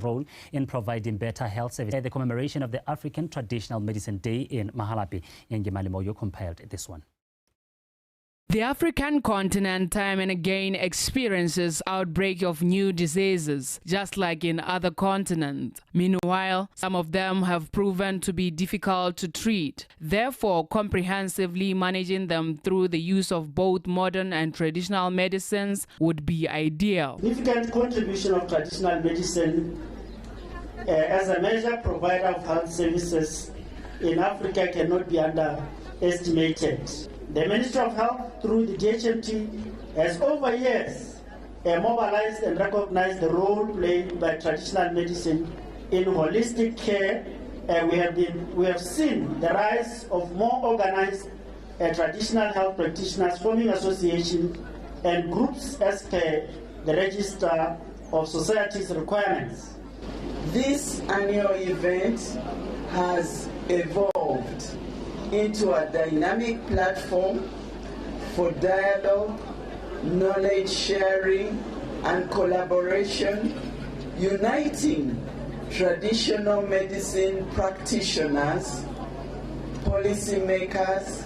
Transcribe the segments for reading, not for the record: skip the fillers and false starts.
role in providing better health services. The commemoration of the African Traditional Medicine Day in Mahalapi. Yengemali Moyo compiled this one. The African continent time and again experiences outbreak of new diseases, just like in other continents. Meanwhile, some of them have proven to be difficult to treat. Therefore, comprehensively managing them through the use of both modern and traditional medicines would be ideal. Significant contribution of traditional medicine as a major provider of health services in Africa cannot be underestimated. The Ministry of Health, through the DHMT, has over years mobilized and recognized the role played by traditional medicine in holistic care. We have seen the rise of more organized traditional health practitioners forming associations and groups as per the Register of Societies requirements. This annual event has evolved into a dynamic platform for dialogue, knowledge sharing, and collaboration, uniting traditional medicine practitioners, policymakers,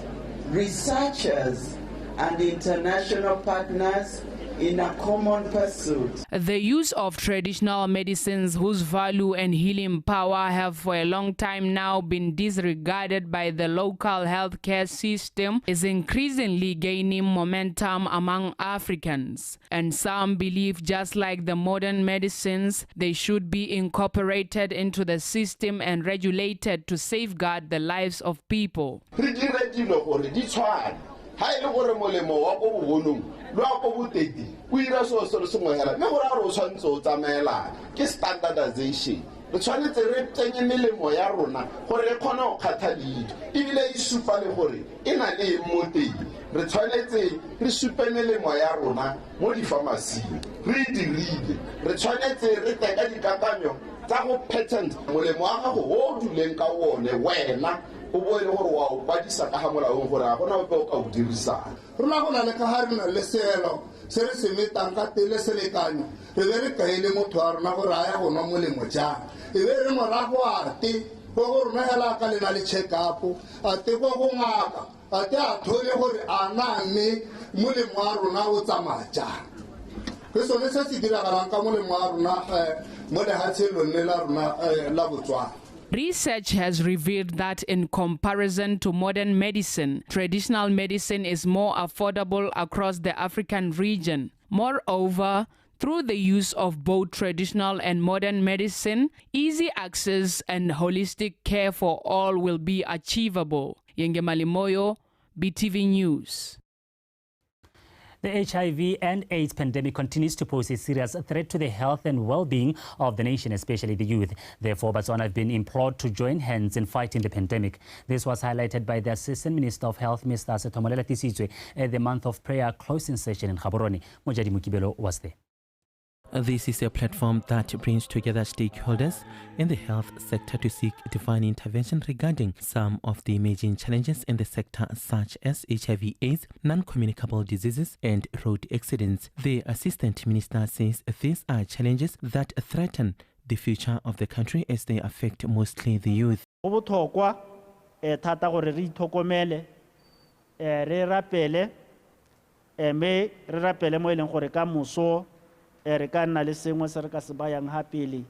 researchers, and international partners in a common pursuit. The use of traditional medicines whose value and healing power have for a long time now been disregarded by the local healthcare system is increasingly gaining momentum among Africans. And some believe, just like the modern medicines, they should be incorporated into the system and regulated to safeguard the lives of people. Standardization. The Chinese retain melemo ya rona gore re khona go kgatha lead ebile e supa le gore e na le motei re tshwanetse re supe melemo ya rona mo di pharmacy re dirile re tshwanetse re teka dikakanyo tsa go patent molemo wa gago o duleng ka wone wena o boele gore wa o badisa ka hamolaong gore a gona ope o ka o dirisa rona go na le ka ha re na le selo se re se metang ka tele selekanyo re be re kaele motho wa rona gore a ya go nwa molemo jang e be re morago ate go go rona hela ka lena le check up ate go go ngaka ate a thole gore a na mme molemo wa rona o tsamaya jang ke sone se se diragalang ka molemo wa rona mo le hatshelong le la rona la Botswana. Research has revealed that in comparison to modern medicine, traditional medicine is more affordable across the African region. Moreover, through the use of both traditional and modern medicine, easy access and holistic care for all will be achievable. Yengemali Moyo, BTV News. The HIV and AIDS pandemic continues to pose a serious threat to the health and well-being of the nation, especially the youth. Therefore, Botswana have been implored to join hands in fighting the pandemic. This was highlighted by the Assistant Minister of Health, Mr. Setomolela Tisitswe, at the month of prayer closing session in Gaborone. Mojadi Mukibelo was there. This is a platform that brings together stakeholders in the health sector to seek divine intervention regarding some of the emerging challenges in the sector, such as HIV/AIDS, non-communicable diseases, and road accidents. The Assistant Minister says these are challenges that threaten the future of the country as they affect mostly the youth. Re ka nna le sengwe se re ka se bayang ha pele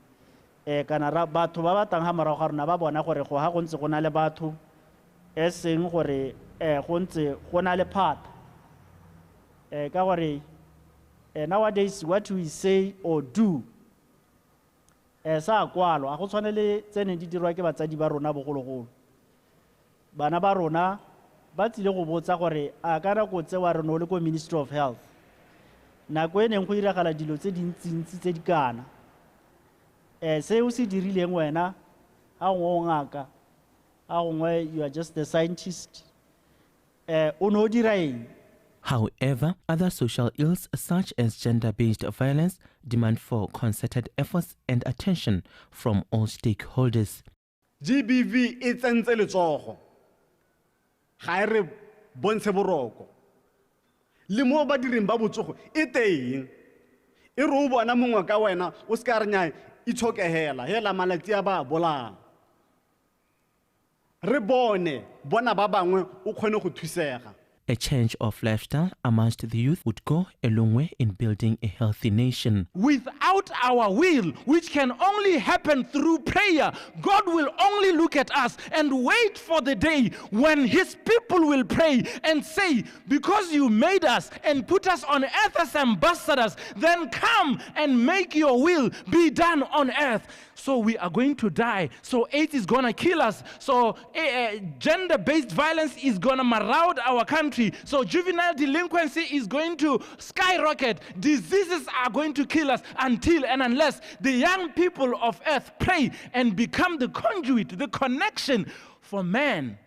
kana batho ba batang ha morago ga rona ba bona gore go ha go ntse go na le batho e seng gore go ntse go na le phata ka gore nowadays what we say or do sa kwalo a go tshwane le tsene di dirwa ke batsadi ba rona bogologolo bana ba rona ba tsile go botsa gore a ka nako tse wa rona o le ko Ministry of Health nako e neng go iragala dilo tse dintsintsi tse di kana se o se dirileng wena a go ngaka a gongwe you are just the scientist o no dira eng. However, other social ills such as gender-based violence demand for concerted efforts and attention from all stakeholders. GBV e tsentse letsogo ga e re bontshe boroko le mo ba direng ba botsogo e teng e re o bona mongwe ka wena o se ka re nya itshokehela hela malatsi a ba bolang re bone bona ba bangwe o kgone go thusega. A change of lifestyle amongst the youth would go a long way in building a healthy nation. Without our will, which can only happen through prayer, God will only look at us and wait for the day when his people will pray and say, because you made us and put us on earth as ambassadors, then come and make your will be done on earth. So we are going to die. So AIDS is going to kill us. So gender-based violence is going to maraud our country. So juvenile delinquency is going to skyrocket. Diseases are going to kill us until and unless the young people of earth pray and become the conduit, the connection for man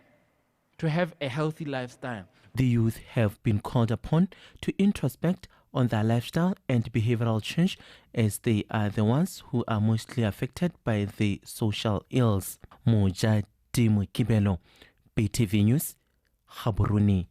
to have a healthy lifestyle. The youth have been called upon to introspect on their lifestyle and behavioral change, as they are the ones who are mostly affected by the social ills. Mojadi Mukibelo, BTV News, Gaborone.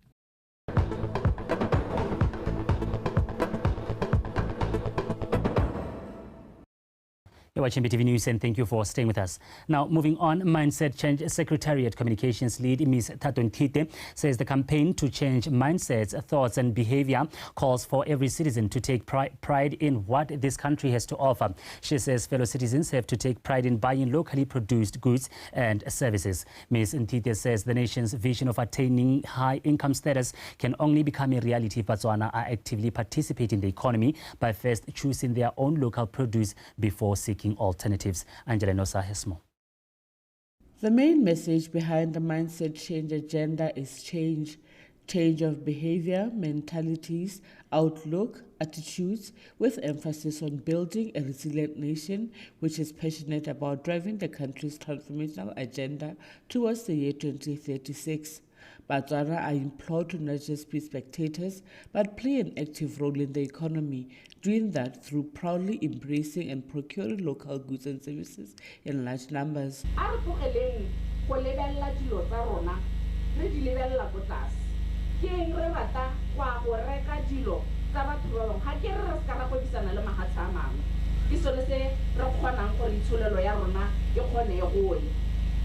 You're watching BTV News, and thank you for staying with us. Now, moving on, Mindset Change Secretariat Communications Lead Ms. Thato Ntite says the campaign to change mindsets, thoughts and behavior calls for every citizen to take pride in what this country has to offer. She says fellow citizens have to take pride in buying locally produced goods and services. Ms. Ntite says the nation's vision of attaining high income status can only become a reality if Botswana are actively participating in the economy by first choosing their own local produce before seeking alternatives. Angela Nosa has more. The main message behind the Mindset Change agenda is change of behavior, mentalities, outlook, attitudes, with emphasis on building a resilient nation which is passionate about driving the country's transformational agenda towards the year 2036. Botswana are implored to not just be spectators, but play an active role in the economy, doing that through proudly embracing and procuring local goods and services in large numbers.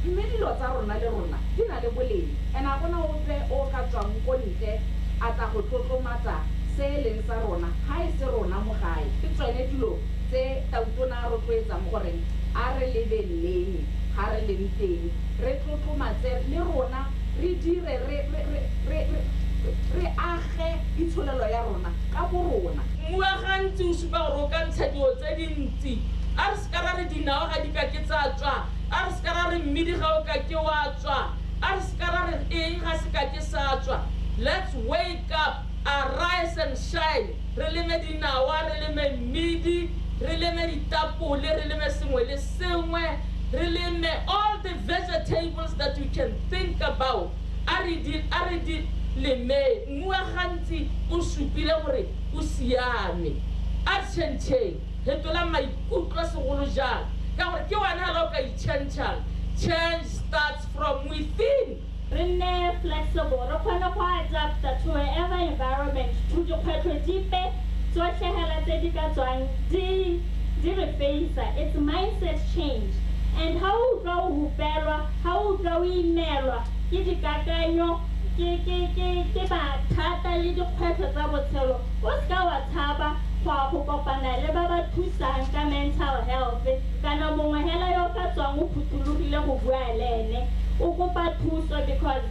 mme dilo tsa rona le rona di na le boleng and a bona ope o ka tswang ko ntle a tla go tlotlomatsa se leng sa rona ha e se rona mo gae ke tsone dilo tse tautona rotloetsang gore a re lebeleng ga re leng teng re tlotlomatse le rona re dire re age itsholelo ya rona ka bo rona mua gantsi o supa gore o ka ntsha dilo tse dintsi a re ska ra re dinao ga di ka ke tsa tswa a re ska ra re mmidi ga o ka ke wa tswa a re ska ra re eng ga se ka ke sa tswa. Let's wake up, arise and shine. Re leme dinawa, re leme mmidi, re leme ditapole, re leme sengwe le sengwe, re leme all the vegetables that you can think about. A re di leme mua gantsi o supile gore o siame a tšhentšheng hetola maikutlo segolo jang ka gore ke wana la o ka itšhentšhang. Change starts from within. Remain flexible, re kgone go adapt to whatever environment to dikgwetlho dipe tsotlhe hela tse di ka tswang di re face. It's mindset change. And how utlwa o hupelwa, how utlwa o imelwa ke dikakanyo ke mathata le dikgwetlho tsa botshelo o ska wa tshaba go kopana le ba ba thusang ka mental health kana mongwe hela yo ka tswang o phutulugile go bua le ene o kopa thuso, because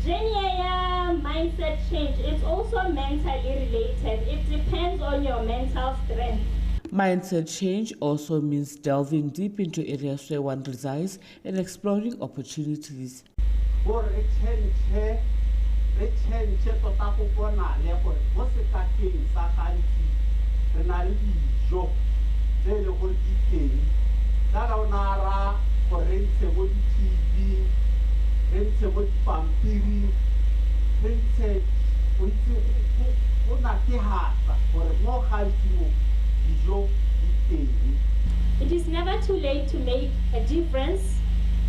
journey ya mindset change it's also mentally related. It depends on your mental strength. Mindset change also means delving deep into areas where one resides and exploring opportunities. Re change tota go bona le gore go se ka teng sa gantsi re na le dijo tse le gore di teng ka ona ra go re ntse mo di-TV re ntse mo dipampiri re ntse go na ke hata gore mo gantsi mo dijo di teng. It is never too late to make a difference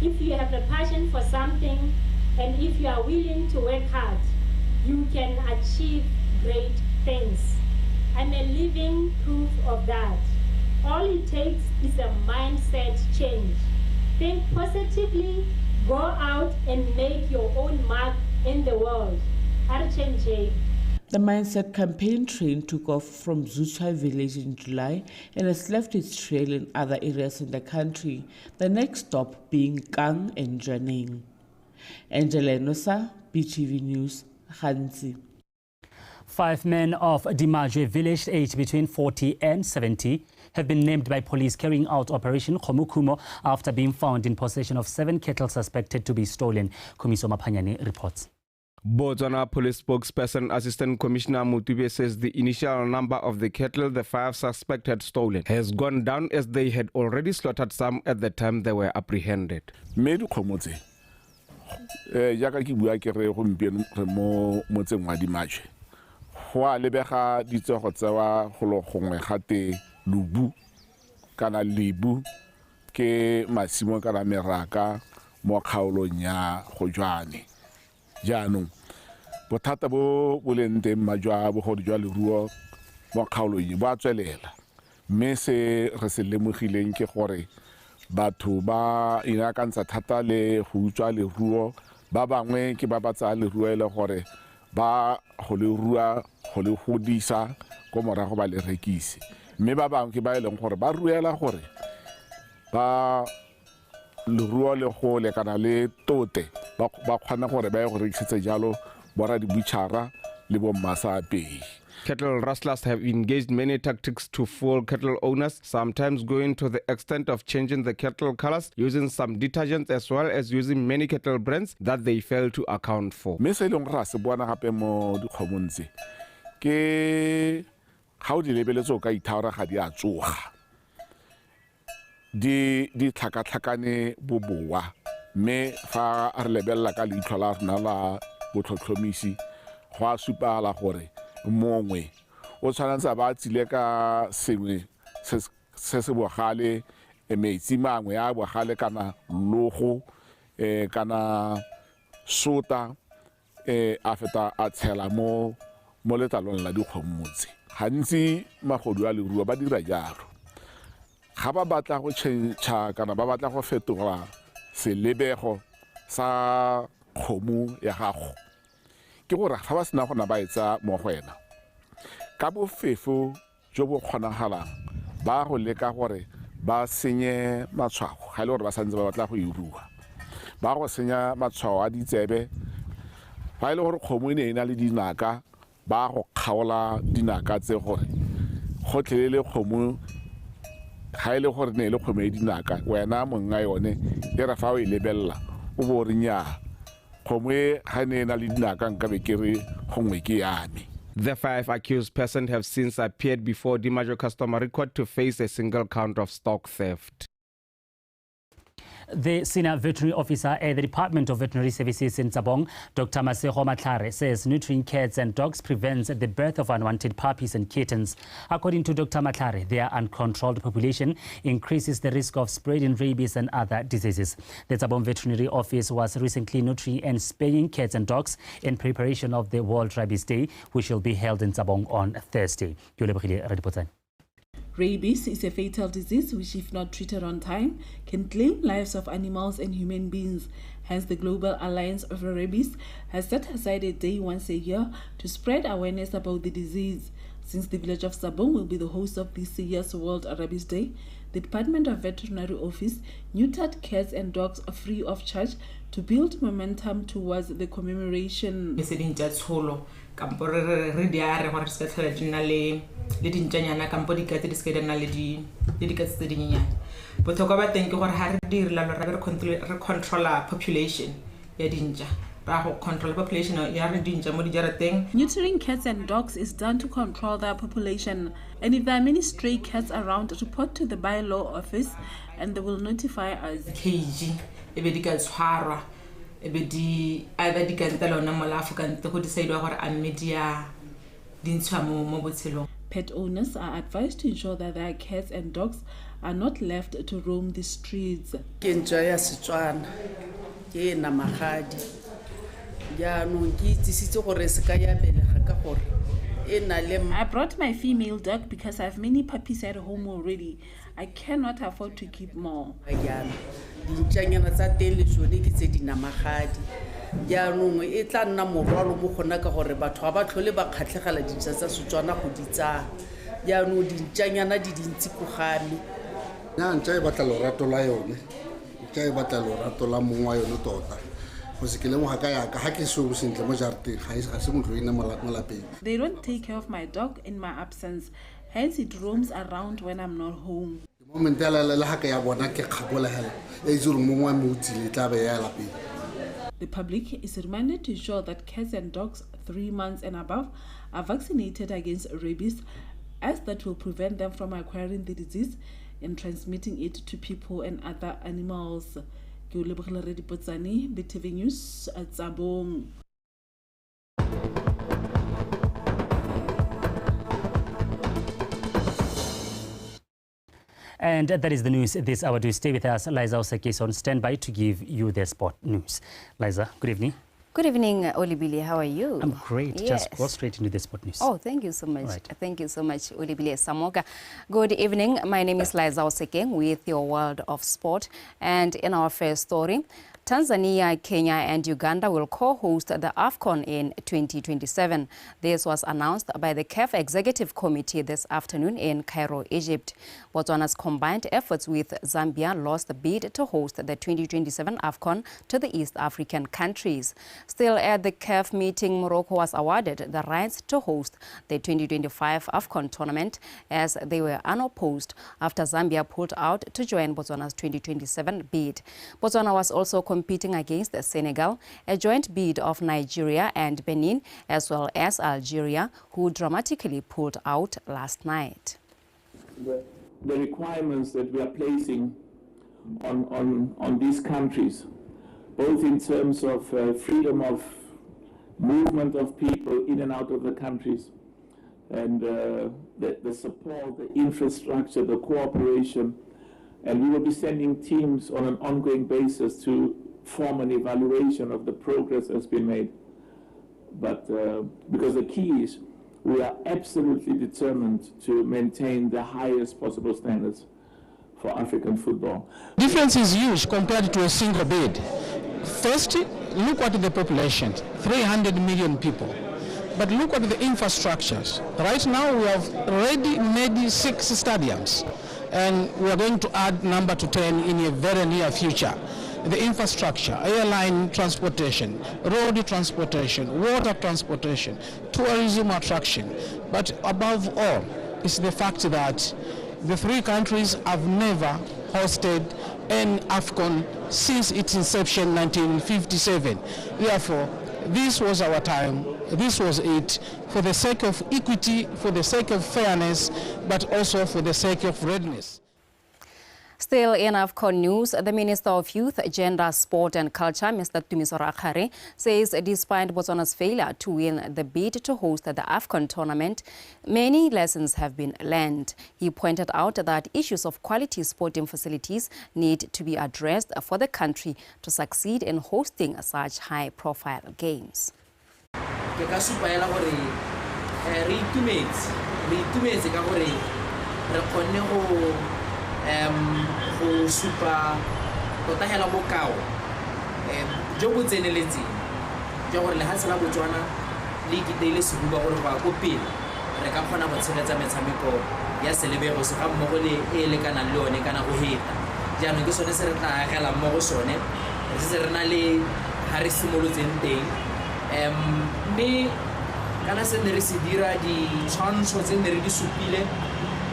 if you have a passion for something. And if you are willing to work hard, you can achieve great things. I'm a living proof of that. All it takes is a mindset change. Think positively, go out and make your own mark in the world. Archenje. The Mindset campaign train took off from Zuchai village in July and has left its trail in other areas in the country, the next stop being Kang and Janeng. Angela Nosa, BTV News, Hansi. 5 men of Dimajwe village aged between 40 and 70 have been named by police carrying out Operation Khomukumo after being found in possession of 7 cattle suspected to be stolen. Komiso Mapanyane reports. Botswana Police spokesperson Assistant Commissioner Mutube says the initial number of the cattle the 5 suspects had stolen has gone down as they had already slaughtered some at the time they were apprehended. Yaka ki bua ke re gompieno re mo motseng wa Dimajwe go a lebega ditsogo tsewa go lo gongwe gate lubu kana lebu ke masimo kana meraka mo kgaolong ya go jwane jaanong bothata bo boleng teng majwa bogodu jwa leruo mo kgaolong bo a tswelela mme se re se lemogileng ke gore batho ba inakantsha thata le go utswa leruo ba bangwe ke ba batsa leruo le gore ba go le rua go le godisa go morago ba le rekise mme ba bangwe ke ba eleng gore ba ruela gore ba leruo le go le kana le tote ba kgona gore ba ye go rekisetse jalo bora di butchara le bo mmasapei. Cattle rustlers have engaged many tactics to fool cattle owners, sometimes going to the extent of changing the cattle colors, using some detergents as well as using many cattle brands that they fail to account for. Me se long ra se bona gape mo dikgomong tse ke ga o di lebeletse o ka ithaora ga di a tsoga di tlhakatlhakane boboa mme fa a re lebelela ka leitlho la rona la botlhotlhomisi go a supala gore mongwe o tshwanetse ba tsile ka sengwe se se bogale metsi mangwe a bogale kana logo kana sota a feta a tshela mo letlalong la dikgomotse gantsi magodu a leruo ba dira jalo ga ba batla go change kana ba batla go fetola selebego sa kgomo ya gago ke gore ga ba sena gona ba etsa mo go wena ka bofefo jo bo kgonagalang ba go leka gore ba senye matshwao ga ile gore ba santse ba batla go irua ba go senya matshwao a ditsebe ba ile gore kgomo e na le dinaka ba go kgaola dinaka tse gore go tlelele kgomo ga ile gore ne le kgomo e dinaka wena monga yone e re fa o e lebella o bo re nya kgomo e ga ne na le dinaka nka be ke re gongwe ke yame. The 5 accused persons have since appeared before Dimajwe Customary Court to face a single count of stock theft. The senior veterinary officer at the Department of Veterinary Services in Tsabong, Dr. Masego Matlare, says neutering cats and dogs prevents the birth of unwanted puppies and kittens. According to Dr. Matlare, their uncontrolled population increases the risk of spreading rabies and other diseases. The Tsabong Veterinary Office was recently neutering and spaying cats and dogs in preparation of the World Rabies Day, which will be held in Tsabong on Thursday. Rabies is a fatal disease which, if not treated on time, can claim lives of animals and human beings. Hence, the Global Alliance of Rabies has set aside a day once a year to spread awareness about the disease. Since the village of Tsabong will be the host of this year's World Rabies Day, the Department of Veterinary Office neutered cats and dogs free of charge to build momentum towards the commemoration. Kampo re diare gore se tlhela dina le dintjanyana kampo di ka tse di se ka le di ka tse dinyenyana botlhokwa ba teng ke gore ha re direla re controller population ya dintja ra go control population ya re dintja mo di jarateng. Neutering cats and dogs is done to control their population, and if there are many stray cats around, report to the bylaw office and they will notify us. KG ebe di ka tshwarwa ebe di either di ka ntela ona molafu ka ntse go decide gore a media di ntshwa mo botshelong. Pet owners are advised to ensure that their cats and dogs are not left to roam the streets. Ke ntja ya Setswana ke na magadi ya no ke tsisitse gore se ka ya belega ka gore I brought my female dog because I have many puppies at home already. I cannot afford to keep more. Dintšanyana tsa teng le tsone ke tse dinamagadi jaanong e tla nna morwalo mo gona ka gore batho ga ba tlhole ba kgatlhegela dintša tsa Setswana go di tsaya jaanong dintšanyana di dintsi ko game nna ntša e batla lorato la yone ntša e batla lorato la mong wa yone tota go se ke lemoga ka yaka ga ke seo sentle mo jarateng ga se motlo ina mo lapeng. They don't take care of my dog in my absence, hence it roams around when I'm not home. Moment ya la ga ya bona ke kgabola hela e itse re mongwe mo utsile tla be ya lapeng. The public is reminded to ensure that cats and dogs 3 months and above are vaccinated against rabies, as that will prevent them from acquiring the disease and transmitting it to people and other animals. Ke o lebogela re dipotsane BTV News at Tsabong. And that is the news this hour. Do stay with us. Liza Oseke is on standby to give you the sport news. Liza, good evening. Good evening, Olibile. How are you? I'm great. Yes. Just go straight into the sport news. Oh, thank you so much. Right. Thank you so much, Olibile Samoka. Good evening. My name is Liza Oseke with your world of sport. And in our first story, Tanzania, Kenya and Uganda will co-host the AFCON in 2027. This was announced by the CAF Executive Committee this afternoon in Cairo, Egypt. Botswana's combined efforts with Zambia lost the bid to host the 2027 AFCON to the East African countries. Still at the CAF meeting, Morocco was awarded the rights to host the 2025 AFCON tournament as they were unopposed after Zambia pulled out to join Botswana's 2027 bid. Botswana was also competing against Senegal, a joint bid of Nigeria and Benin, as well as Algeria, who dramatically pulled out last night. The requirements that we are placing on these countries, both in terms of freedom of movement of people in and out of the countries, and the support, the infrastructure, the cooperation, and we will be sending teams on an ongoing basis to form an evaluation of the progress that's been made. But because the key is we are absolutely determined to maintain the highest possible standards for African football. Difference is huge compared to a single bid. First, look at the population, 300 million people. But look at the infrastructures. Right now we have already made 6 stadiums, and we are going to add number to 10 in a very near future. The infrastructure, airline transportation, road transportation, water transportation, tourism attraction. But above all, is the fact that the 3 countries have never hosted an AFCON since its inception, 1957. Therefore, this was our time, this was it, for the sake of equity, for the sake of fairness, but also for the sake of readiness. Still in AFCON news, the Minister of Youth, Gender, Sport and Culture, Mr. Tumisoro Akare, says despite Botswana's failure to win the bid to host the AFCON tournament, many lessons have been learned. He pointed out that issues of quality sporting facilities need to be addressed for the country to succeed in hosting such high-profile games. Go supa go tahela bokao jo bo tseneletse jo gore le ha tsela Botswana le ikitele se buba gore ba go pele re ka kgona go tshegetsa metshameko ya selebego se ga mmogo le e lekana le one kana go heta jaanong ke sone se re tla agela mmogo sone re se re na le ha re simolotseng teng mme kana se ne re se dira di tshwantsho tse ne re di supile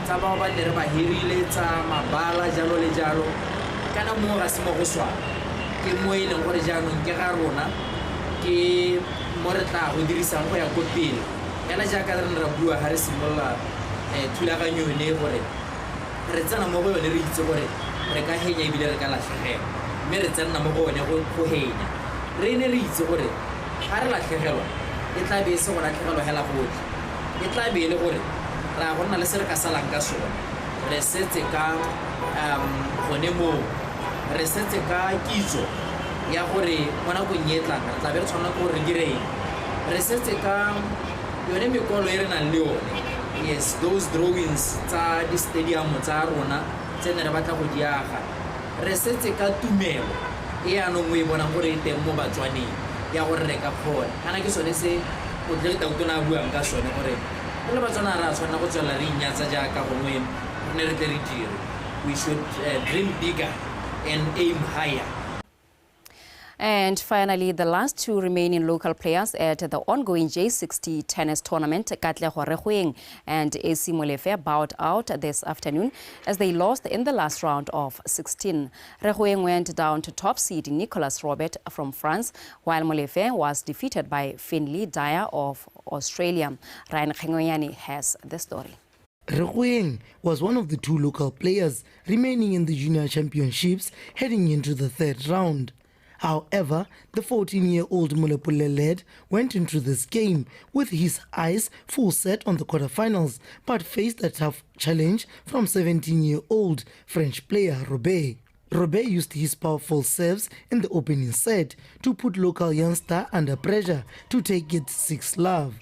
tsa ba ba ne re ba hirile tsa mabala jalo le jalo kana mo ga se mo go swa ke mo e leng gore jaanong ke ga rona ke mo re tla go dirisa go ya go pele kana jaaka re ne ra bua ha re simolla thulaganyo ne gore re tsena mo go yone re itse gore re ka henya ebile re ka latlhegela mme re tsena mo go yone go henya re ne re itse gore ga re latlhegelwa e tla be se go latlhegelwa hela gotlhe e tla be le gore ra gonna le se re ka salang ka sona re setse ka gone mo re setse ka kitso ya gore mona go nyetla re tla be re tshwana go re direng re setse ka yone mekolo e re nang le yone. Yes, those drawings tsa di stadium tsa rona tse ne re batla go di aga re setse ka tumelo e anong o e bona gore e teng mo Batswaneng ya gore re ka kgona kana ke sone se o tle ke tauto na buang ka sone gore re le Batswana ra tshwana go tswela re inyatsa jaaka gongwe ne re tle re dire. We should dream bigger and aim higher. And finally, the last two remaining local players at the ongoing J60 tennis tournament, Katlego Rehueng and AC Molefe, bowed out this afternoon as they lost in the last round of 16. Rehueng went down to top seed Nicolas Robert from France, while Molefe was defeated by Finley Dyer of Australia. Ryan Khengoyani has the story. Rehueng was one of the two local players remaining in the junior championships heading into the third round. However, the 14-year-old Molepule lad went into this game with his eyes full set on the quarterfinals, but faced a tough challenge from 17-year-old French player Robert. Robert used his powerful serves in the opening set to put local youngster under pressure to take it 6-love.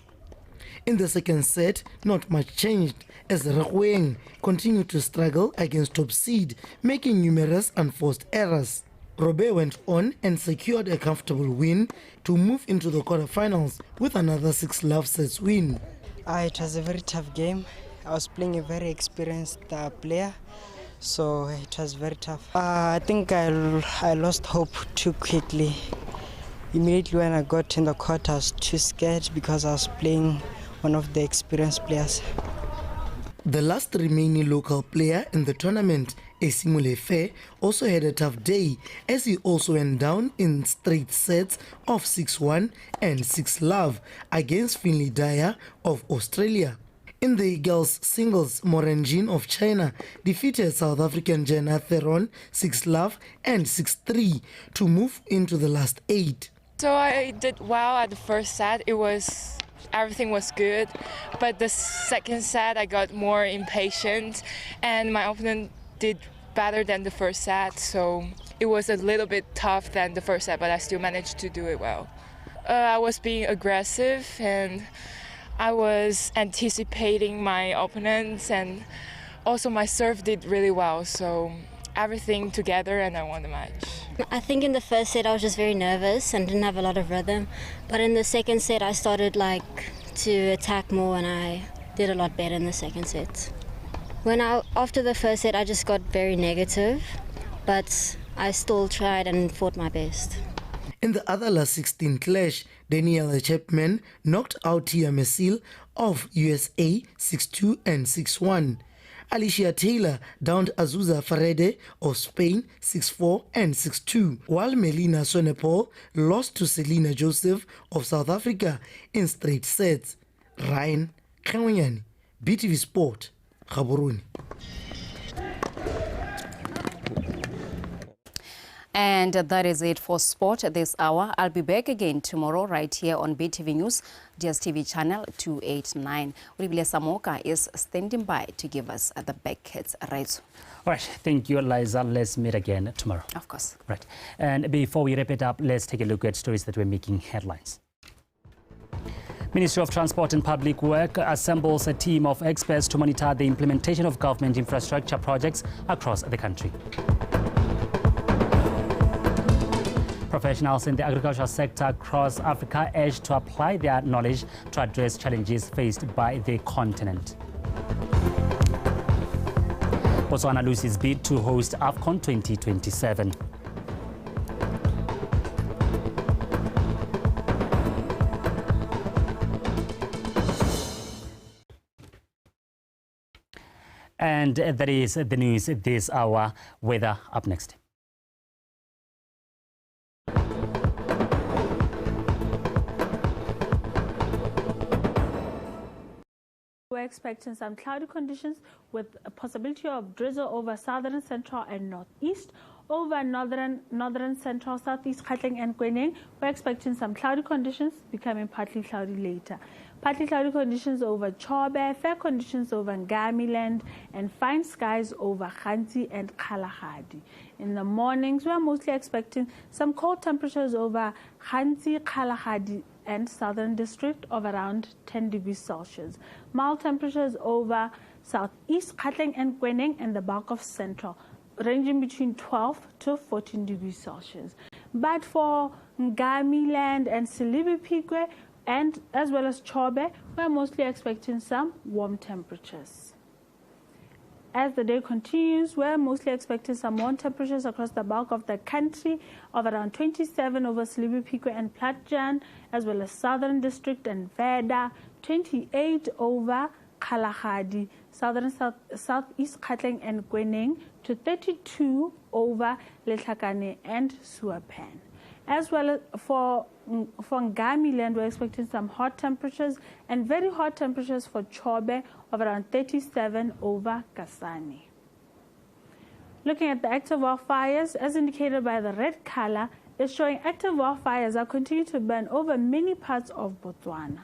In the second set, not much changed as Rehueng continued to struggle against top seed, making numerous unforced errors. Robert went on and secured a comfortable win to move into the quarterfinals with another 6-love sets win. It was a very tough game. I was playing a very experienced player, so it was very tough. I think I lost hope too quickly. Immediately when I got in the court, I was too scared because I was playing one of the experienced players. The last remaining local player in the tournament, AC Molefe, also had a tough day as he also went down in straight sets of 6-1 and 6-love against Finley Dyer of Australia. In the girls' singles, Morenjin of China defeated South African Jenna Theron 6-love and 6-3 to move into the last 8. So I did well at the first set. Everything was good, but the second set I got more impatient and my opponent did better than the first set, so it was a little bit tough than the first set, but I still managed to do it well. I was being aggressive and I was anticipating my opponents, and also my serve did really well, so everything together and I won the match. I think in the first set I was just very nervous and didn't have a lot of rhythm, but in the second set I started to attack more and I did a lot better in the second set. After the first set I just got very negative, but I still tried and fought my best. In the other last 16 clash, Daniela Chapman knocked out Tia Mesil of USA 6-2 and 6-1. Alicia Taylor downed Azusa Farede of Spain 6-4 and 6-2, while Melina Sonepol lost to Selena Joseph of South Africa in straight sets. Ryan Khengoyani, BTV Sport, Gaborone. And that is it for sport this hour. I'll be back again tomorrow right here on BTV News, DSTV channel 289. Uribile Samoka is standing by to give us the back hits right. All right, thank you, Liza. Let's meet again tomorrow. Of course. Right. And before we wrap it up, let's take a look at stories that were making headlines. Ministry of Transport and Public Work assembles a team of experts to monitor the implementation of government infrastructure projects across the country. Professionals in the agricultural sector across Africa urged to apply their knowledge to address challenges faced by the continent. Botswana loses bid to host AFCON 2027. And that is the news this hour. Weather up next. We're expecting some cloudy conditions with a possibility of drizzle over southern, central and northeast. Over northern central, southeast Gauteng and Kweneng, we're expecting some cloudy conditions, becoming partly cloudy later. Partly cloudy conditions over Chobe, fair conditions over Ngamiland, and fine skies over Khanti and Kalahadi. In the mornings, we're mostly expecting some cold temperatures over Khanti, Kalahadi, and southern district of around 10 degrees Celsius. Mild temperatures over southeast Gauteng and Kweneng and the bulk of central, ranging between 12 to 14 degrees Celsius. But for Ngamiland and Silibi Pikwe, and as well as Chobe, we're mostly expecting some warm temperatures. As the day continues, we're mostly expecting some warm temperatures across the bulk of the country of around 27 over Silibi Pikwe and Platjan, as well as Southern District and Veda, 28 over Kalahadi, Southeast Gauteng and Kweneng, to 32 over Letlhakane and Suapan. As well as for Ngamiland, we're expecting some hot temperatures and very hot temperatures for Chobe of around 37 over Kasane. Looking at the active wildfires, as indicated by the red color, is showing active wildfires are continuing to burn over many parts of Botswana.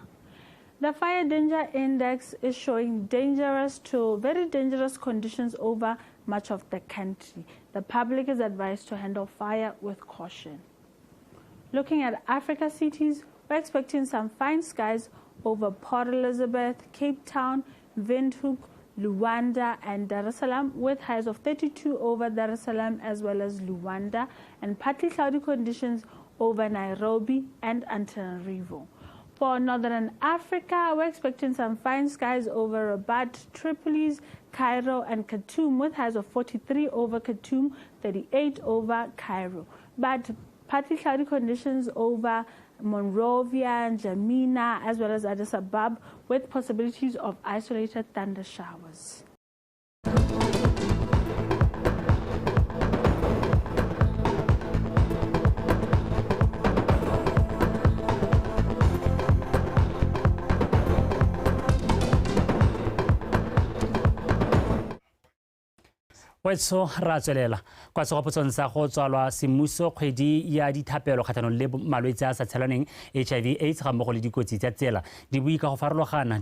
The fire danger index is showing dangerous to very dangerous conditions over much of the country. The public is advised to handle fire with caution. Looking at Africa cities, we're expecting some fine skies over Port Elizabeth, Cape Town, Windhoek, Luanda, and Dar es Salaam, with highs of 32 over Dar es Salaam as well as Luanda, and partly cloudy conditions over Nairobi and Antananarivo. For Northern Africa, we're expecting some fine skies over Rabat, Tripolis, Cairo, and Khartoum, with highs of 43 over Khartoum, 38 over Cairo. But partly cloudy conditions over Monrovia and Jamina, as well as Addis Ababa, with possibilities of isolated thunder showers. Wetso ra tswelela kwa segopotsong sa go tswalwa semmuso kgwedi ya dithapelo kgatlhanong le malwetse a sa tshelaneng HIV AIDS ga mmogo le dikotsi tsa tsela di bui ka go farologana